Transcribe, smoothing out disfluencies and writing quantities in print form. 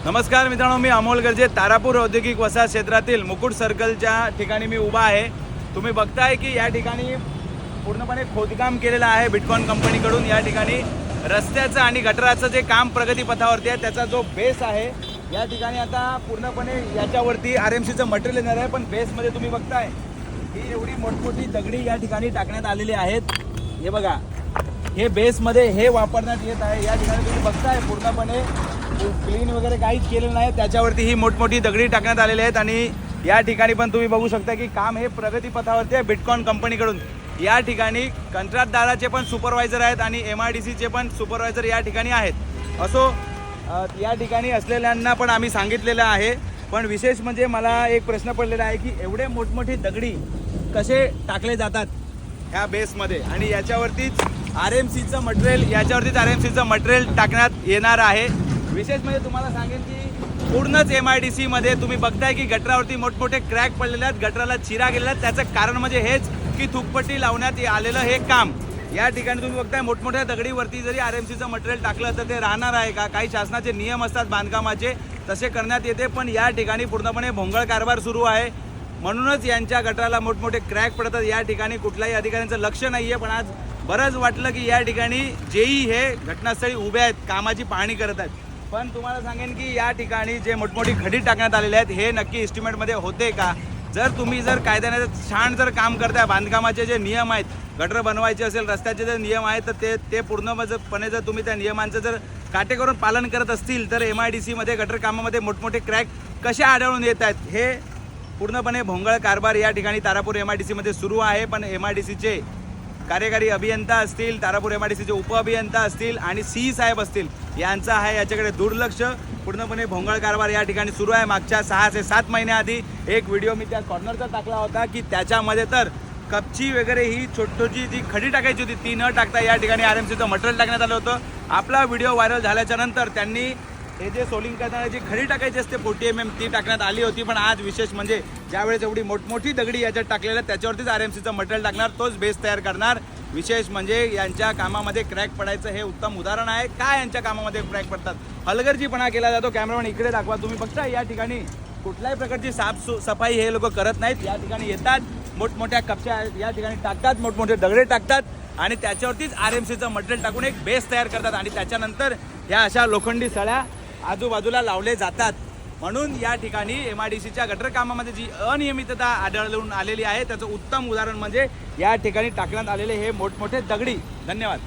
नमस्कार मित्रांनो, मी अमोल गर्जे तारापूर औद्योगिक वसाहत क्षेत्रातील मुकुट सर्कलच्या ठिकाणी मी उभा आहे। तुम्ही बघताय की या ठिकाणी पूर्णपणे खोदकाम केलेलं आहे बिटकॉइन कंपनीकडून। या ठिकाणी रस्त्याचं आणि गटराचं जे काम प्रगतीपथावरती आहे त्याचा जो बेस आहे या ठिकाणी आता पूर्णपणे याच्यावरती आरएमसीचं मटेरियल येणार आहे। पण बेसमध्ये तुम्ही बघताय ही एवढी मोठमोठी दगडी या ठिकाणी टाकण्यात आलेली आहेत। हे बघा, हे बेसमध्ये हे वापरण्यात येत आहे। या ठिकाणी तुम्ही बघताय पूर्णपणे क्लीन वगैरे काहीच केलेलं नाही, त्याच्यावरती ही मोठमोठी दगडी टाकण्यात आलेली आहेत। आणि या ठिकाणी पण तुम्ही बघू शकता की काम हे प्रगतीपथावरती आहे बिटकॉइन कंपनीकडून। या ठिकाणी कंत्राटदाराचे पण सुपरवायझर आहेत आणि MIDCचे पण सुपरवायझर या ठिकाणी आहेत। असो, या ठिकाणी असलेल्यांना पण आम्ही सांगितलेलं आहे। पण विशेष म्हणजे मला एक प्रश्न पडलेला आहे की एवढे मोठमोठी दगडी कसे टाकले जातात ह्या बेसमध्ये, आणि याच्यावरतीच आरएमसीचं मटेरियल टाकण्यात येणार आहे। विशेष म्हणजे तुम्हाला सांगेन की पूर्णच MIDC मध्ये तुम्ही बघताय की गटरावरती मोठमोठे क्रॅक पडलेले आहेत, गटराला चिरा गेलेला आहे। त्याचं कारण म्हणजे हेच की थुकपट्टी लावण्यात आलेलं हे काम। या ठिकाणी तुम्ही बघताय मोठमोठ्या दगडीवरती जरी आरएमसीचं मटेरियल टाकलं तर ते राहणार आहे का? काही शासनाचे नियम असतात बांधकामाचे, तसे करण्यात येते। पण या ठिकाणी पूर्णपणे भोंगळ कारभार सुरू आहे, म्हणूनच यांच्या गटराला मोठमोठे क्रॅक पडतात। या ठिकाणी कुठल्याही अधिकाऱ्यांचं लक्ष नाही आहे। पण आज बरंच वाटलं की या ठिकाणी जेई हे घटनास्थळी उभे आहेत, कामाची पाहणी करत आहेत। पण तुम्हाला सांगेन की या ठिकाणी जे मोठमोठी खडी टाकण्यात आलेले आहेत हे नक्की एस्टिमेटमध्ये होते का? जर तुम्ही कायद्याने छान काम करताय, बांधकामाचे जे नियम आहेत, गटर बनवायचे असेल, रस्त्याचे जे नियम आहेत तर ते पूर्णपणे जर तुम्ही त्या नियमांचं जर काटेकोर पालन करत असतील तर MIDC मध्ये गटर कामामध्ये मोठमोठे क्रॅक कसे आढळून येत आहेत हे पूर्णपणे भोंगळ कारभार या ठिकाणी तारापूर MIDC मध्ये सुरू आहे। पण MIDCचे कार्यकारी अभियंता असतील, तारापूर MIDCचे उपअभियंता असतील आणि CE साहेब असतील, यांचा आहे याच्याकडे दुर्लक्ष। पूर्णपणे भोंगळ कारभार या ठिकाणी सुरू आहे। मागच्या 6 ते 7 महिन्याआधी एक व्हिडिओ मी त्या कॉर्नरचा टाकला होता की त्याच्यामध्ये तर कपची वगैरे ही छोटीशी जी खडी टाकायची होती ती न टाकता या ठिकाणी आरएमसीचं मटेरियल टाकण्यात आलं होतं। आपला व्हिडिओ व्हायरल झाल्याच्या नंतर त्यांनी हे जे सोलिंग करणारी खडी टाकायची असते 40 mm ती टाकण्यात आली होती। पण आज विशेष म्हणजे ज्यावेळेस एवढी मोठमोठी दगडी याच्यात टाकलेल्या त्याच्यावरतीच आरएमसीचं मटेरियल टाकणार, तोच बेस तयार करणार। विशेष म्हणजे यांच्या कामामध्ये क्रॅक पडायचं हे उत्तम उदाहरण आहे। काय यांच्या कामामध्ये क्रॅक पडतात, हलगर्जीपणा केला जातो। कॅमेरामॅन इकडे दाखवा, तुम्ही बघता या ठिकाणी कुठल्याही प्रकारची सफाई हे लोक करत नाहीत। या ठिकाणी येतात, मोठमोठ्या कपच्या या ठिकाणी टाकतात, मोठमोठे दगडे टाकतात आणि त्याच्यावरतीच आरएमसीचं मटेरियल टाकून एक बेस तयार करतात आणि त्याच्यानंतर ह्या अशा लोखंडी सळ्या आजूबाजूला लावले जातात। म्हणून या ठिकाणी MIDCच्या गटर कामामध्ये जी अनियमितता आढळून आलेली आहे त्याचं उत्तम उदाहरण म्हणजे या ठिकाणी टाकण्यात आलेले हे मोठमोठे दगडी। धन्यवाद।